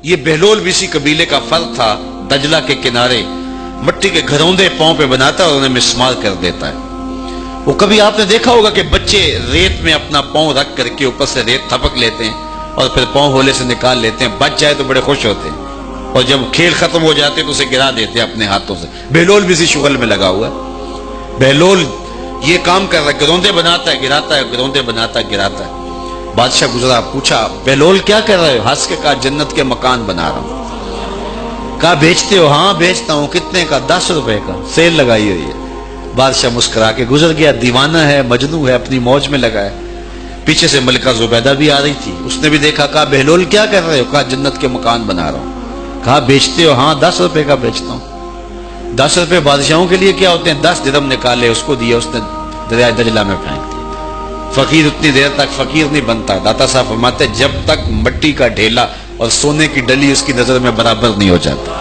یہ بہلول بھی اسی قبیلے کا فرد تھا، دجلہ کے کنارے مٹی کے گھروندے پاؤں پہ بناتا ہے اور انہیں مسمار کر دیتا ہے۔ وہ کبھی آپ نے دیکھا ہوگا کہ بچے ریت میں اپنا پاؤں رکھ کر کے اوپر سے ریت تھپک لیتے ہیں اور پھر پاؤں ہولے سے نکال لیتے ہیں، بچ جائے تو بڑے خوش ہوتے ہیں، اور جب کھیل ختم ہو جاتے تو اسے گرا دیتے ہیں اپنے ہاتھوں سے۔ بہلول بھی اسی شغل میں لگا ہوا ہے۔ بہلول یہ کام کر رہا ہے، گروندے بناتا ہے گراتا ہے، گروندے بناتا ہے گراتا ہے۔ بادشاہ گزرا، پوچھا بہلول کیا کر رہے ہو؟ ہنس کے کہا جنت کے مکان بنا رہا ہوں۔ کہا بیچتے ہو؟ ہاں بیچتا ہوں۔ کتنے کا؟ 10 روپے کا، سیل لگائی ہوئی ہے۔ بادشاہ مسکرا کے گزر گیا، دیوانہ ہے، مجنوں ہے، اپنی موج میں لگا ہے۔ پیچھے سے ملکہ زبیدہ بھی آ رہی تھی، اس نے بھی دیکھا، کہا بہلول کیا کر رہے ہو؟ کہا جنت کے مکان بنا رہا ہوں۔ کہا بیچتے ہو؟ ہاں 10 روپے کا بیچتا ہوں۔ 10 روپے بادشاہوں کے لیے کیا ہوتے ہیں؟ 10 درم نکالے، اس کو دیا، اس نے دریائے دجلہ میں پھینک دیا۔ فقیر اتنی دیر تک فقیر نہیں بنتا، داتا صاحب فرماتے جب تک مٹی کا ڈھیلا اور سونے کی ڈلی اس کی نظر میں برابر نہیں ہو جاتا۔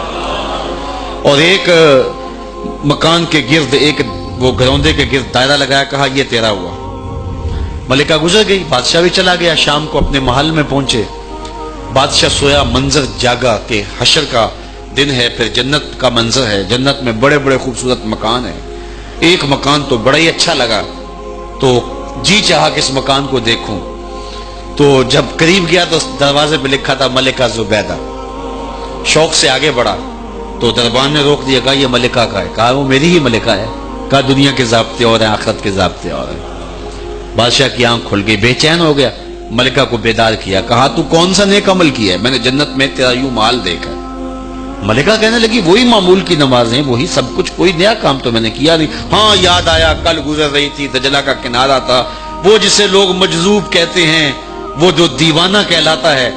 اور ایک مکان کے گرد، ایک وہ گھروندے کے گرد دائرہ لگایا، کہا یہ تیرا ہوا۔ ملکہ گزر گئی، بادشاہ بھی چلا گیا، شام کو اپنے محل میں پہنچے۔ بادشاہ سویا، منظر جاگا کہ حشر کا دن ہے، پھر جنت کا منظر ہے، جنت میں بڑے بڑے خوبصورت مکان ہیں۔ ایک مکان تو بڑا ہی اچھا لگا، تو جی چاہا کہ اس مکان کو دیکھوں۔ تو جب قریب گیا تو دروازے پہ لکھا تھا ملکہ زبیدہ۔ شوق سے آگے بڑھا تو دربان نے روک دیا، کہا یہ ملکہ کا ہے۔ کہا وہ میری ہی ملکہ ہے۔ کہا دنیا کے ضابطے اور ہیں، آخرت کے ضابطے اور ہیں۔ بادشاہ کی آنکھ کھل گئی، بے چین ہو گیا، ملکہ کو بیدار کیا، کہا تو کون سا نیک عمل کیا ہے؟ میں نے جنت میں تیرا یوں مال دیکھا ہے۔ ملکہ کہنے لگی وہی معمول کی نمازیں، وہی سب کچھ، کوئی نیا کام تو میں نے کیا نہیں۔ ہاں یاد آیا، کل گزر رہی تھی، دجلہ کا کنارہ تھا، وہ جسے لوگ مجذوب کہتے ہیں، وہ جو دیوانہ کہلاتا ہے،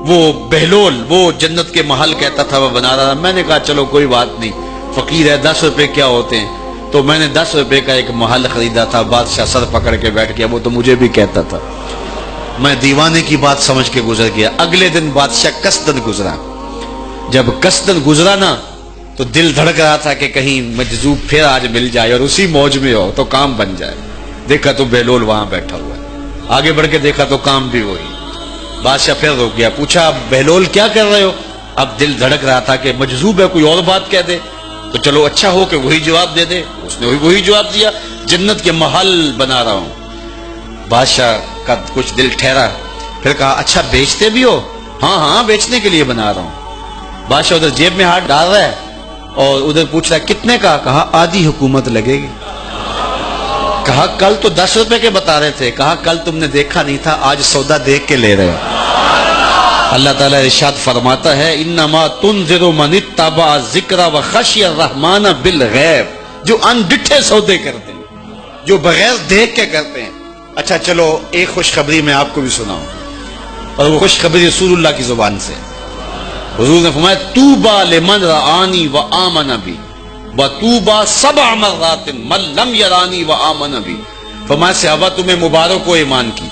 وہ بہلول، وہ جنت کے محل کہتا تھا وہ بنا رہا تھا۔ میں نے کہا چلو کوئی بات نہیں، فقیر ہے، 10 روپے کیا ہوتے ہیں، تو میں نے 10 روپے کا ایک محل خریدا تھا۔ بادشاہ سر پکڑ کے بیٹھ گیا، وہ تو مجھے بھی کہتا تھا۔ میں دیوانے کی بات سمجھ کے گزر گیا۔ اگلے دن بادشاہ قصدن گزرا۔ جب قصدن گزرا نا تو دل دھڑک رہا تھا کہ کہیں مجذوب پھر آج مل جائے اور اسی موج میں ہو تو کام بن جائے۔ دیکھا تو بہلول وہاں بیٹھا ہوا ہے، آگے بڑھ کے دیکھا تو کام بھی وہی۔ بادشاہ پھر رک گیا، پوچھا بہلول کیا کر رہے ہو؟ اب دل دھڑک رہا تھا کہ مجذوب ہے، کوئی اور بات کہہ دے تو چلو اچھا ہو کہ وہی جواب دے دے۔ اس نے وہی جواب دیا، جنت کے محل بنا رہا ہوں۔ بادشاہ کا کچھ دل ٹھہرا، پھر کہا اچھا بیچتے بھی ہو؟ ہاں ہاں بیچنے کے لیے بنا رہا ہوں۔ بادشاہ ادھر جیب میں ہاتھ ڈال رہا ہے اور ادھر پوچھ رہا ہے کتنے کا؟ کہا آدھی حکومت لگے گی۔ کہا کل تو 10 روپے کے بتا رہے تھے۔ کہا کل تم نے دیکھا نہیں تھا، آج سودا دیکھ کے لے رہے ہو۔ اللہ تعالیٰ ارشاد فرماتا ہے انما تنذر من اتبع الذکر وخشی الرحمن بالغیب، جو ان ڈٹھے سودے کرتے ہیں، جو بغیر دیکھ کے کرتے ہیں۔ اچھا چلو ایک خوشخبری میں آپ کو بھی سناؤں، اور وہ خوشخبری رسول اللہ کی زبان سے۔ حضور نے فرمایا طوبی لمن رآنی وآمن بی وطوبی 7 مرات من لم یرانی وآمن بی۔ فرمایا صحابہ تمہیں مبارک ہو ایمان کی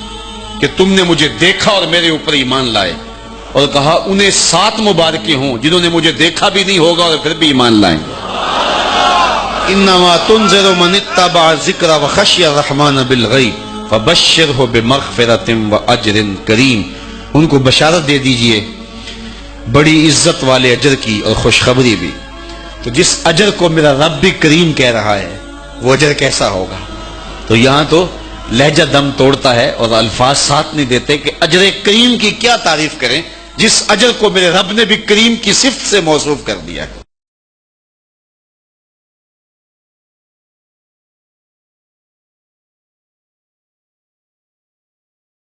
کہ تم نے مجھے دیکھا اور میرے اوپر ایمان لائے، اور کہا انہیں 7 مبارکیں ہوں جنہوں نے مجھے دیکھا بھی نہیں ہوگا اور پھر بھی ایمان لائیں۔ انما تنذر من اتبع الذکر وخشی الرحمن بالغیب فبشرہ بمغفرۃ واجر کریم۔ ان کو بشارت دے دیجئے بڑی عزت والے اجر کی اور خوشخبری بھی۔ تو جس اجر کو میرا رب بھی کریم کہہ رہا ہے وہ اجر کیسا ہوگا؟ تو یہاں تو لہجہ دم توڑتا ہے اور الفاظ ساتھ نہیں دیتے کہ اجر کریم کی کیا تعریف کریں جس اجر کو میرے رب نے بھی کریم کی صفت سے موصوف کر دیا ہے۔